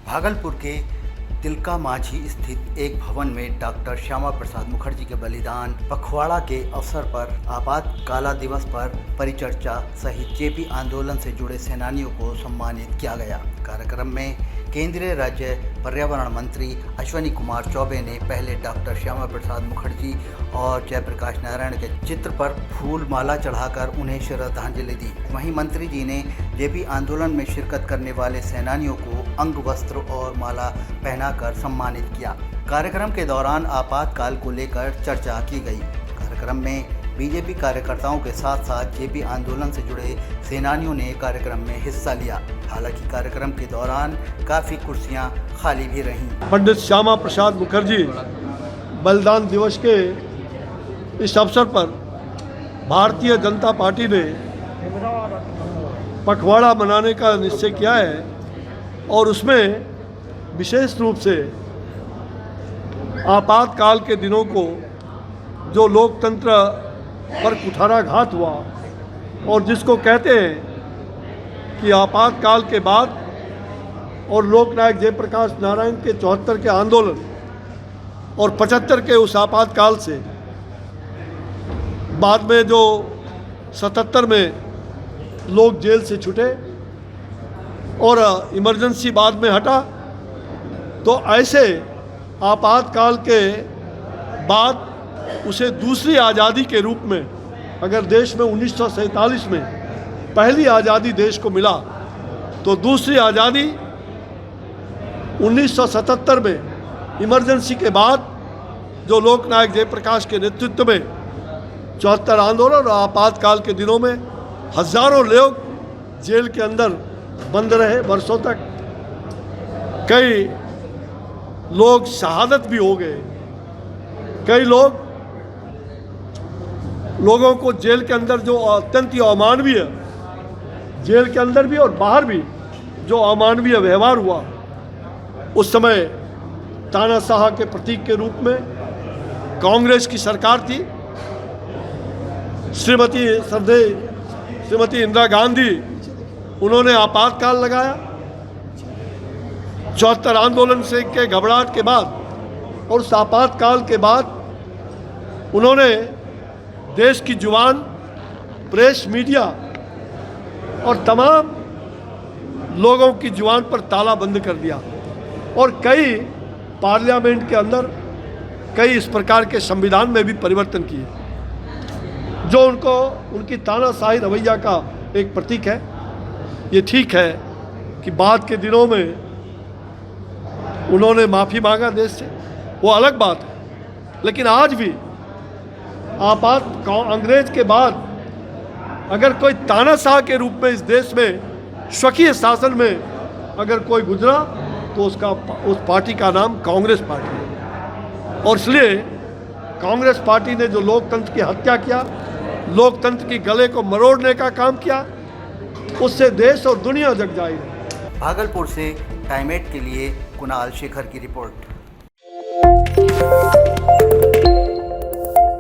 भागलपुर के तिलका माझी स्थित एक भवन में डॉक्टर श्यामा प्रसाद मुखर्जी के बलिदान पखवाड़ा के अवसर पर आपातकाल दिवस पर परिचर्चा सहित जेपी आंदोलन से जुड़े सेनानियों को सम्मानित किया गया। कार्यक्रम में केंद्रीय राज्य पर्यावरण मंत्री अश्विनी कुमार चौबे ने पहले डॉक्टर श्यामा प्रसाद मुखर्जी और जयप्रकाश नारायण के चित्र पर फूल माला चढ़ाकर उन्हें श्रद्धांजलि दी। वहीं मंत्री जी ने जेपी आंदोलन में शिरकत करने वाले सेनानियों को अंग वस्त्र और माला पहनाकर सम्मानित किया। कार्यक्रम के दौरान आपातकाल को लेकर चर्चा की गई। कार्यक्रम में बीजेपी कार्यकर्ताओं के साथ साथ जेपी आंदोलन से जुड़े सेनानियों ने कार्यक्रम में हिस्सा लिया। हालांकि कार्यक्रम के दौरान काफ़ी कुर्सियां खाली भी रहीं। पंडित श्यामा प्रसाद मुखर्जी बलिदान दिवस के इस अवसर पर भारतीय जनता पार्टी ने पखवाड़ा मनाने का निश्चय किया है और उसमें विशेष रूप से आपातकाल के दिनों को जो लोकतंत्र पर कुठाराघात हुआ और जिसको कहते हैं कि आपातकाल के बाद और लोकनायक जयप्रकाश नारायण के 74 के आंदोलन और 75 के उस आपातकाल से बाद में जो 77 में लोग जेल से छूटे और इमरजेंसी बाद में हटा, तो ऐसे आपातकाल के बाद उसे दूसरी आज़ादी के रूप में, अगर देश में 1947 में पहली आज़ादी देश को मिला तो दूसरी आज़ादी 1977 में इमरजेंसी के बाद जो लोकनायक जयप्रकाश के नेतृत्व में 74 आंदोलन और आपातकाल के दिनों में हजारों लोग जेल के अंदर बंद रहे वर्षों तक। कई लोग शहादत भी हो गए। कई लोगों को जेल के अंदर जो अत्यंत ही अमानवीय, जेल के अंदर भी और बाहर भी जो अमानवीय व्यवहार हुआ, उस समय तानाशाह के प्रतीक के रूप में कांग्रेस की सरकार थी। श्रीमती इंदिरा गांधी, उन्होंने आपातकाल लगाया। 74 आंदोलन से के घबराहट के बाद और उस आपातकाल के बाद उन्होंने देश की जुबान, प्रेस, मीडिया और तमाम लोगों की जुबान पर ताला बंद कर दिया और कई पार्लियामेंट के अंदर कई इस प्रकार के संविधान में भी परिवर्तन किए जो उनकी तानाशाही रवैया का एक प्रतीक है। ये ठीक है कि बाद के दिनों में उन्होंने माफ़ी मांगा देश से, वो अलग बात है, लेकिन आज भी अंग्रेज के बाद अगर कोई तानाशाह के रूप में इस देश में स्वकीय शासन में अगर कोई गुजरा तो उस पार्टी का नाम कांग्रेस पार्टी है। और इसलिए कांग्रेस पार्टी ने जो लोकतंत्र की हत्या किया, लोकतंत्र की गले को मरोड़ने का काम किया, उससे देश और दुनिया जग जाएगी। भागलपुर से टाइम 8 के लिए कुणाल शेखर की रिपोर्ट।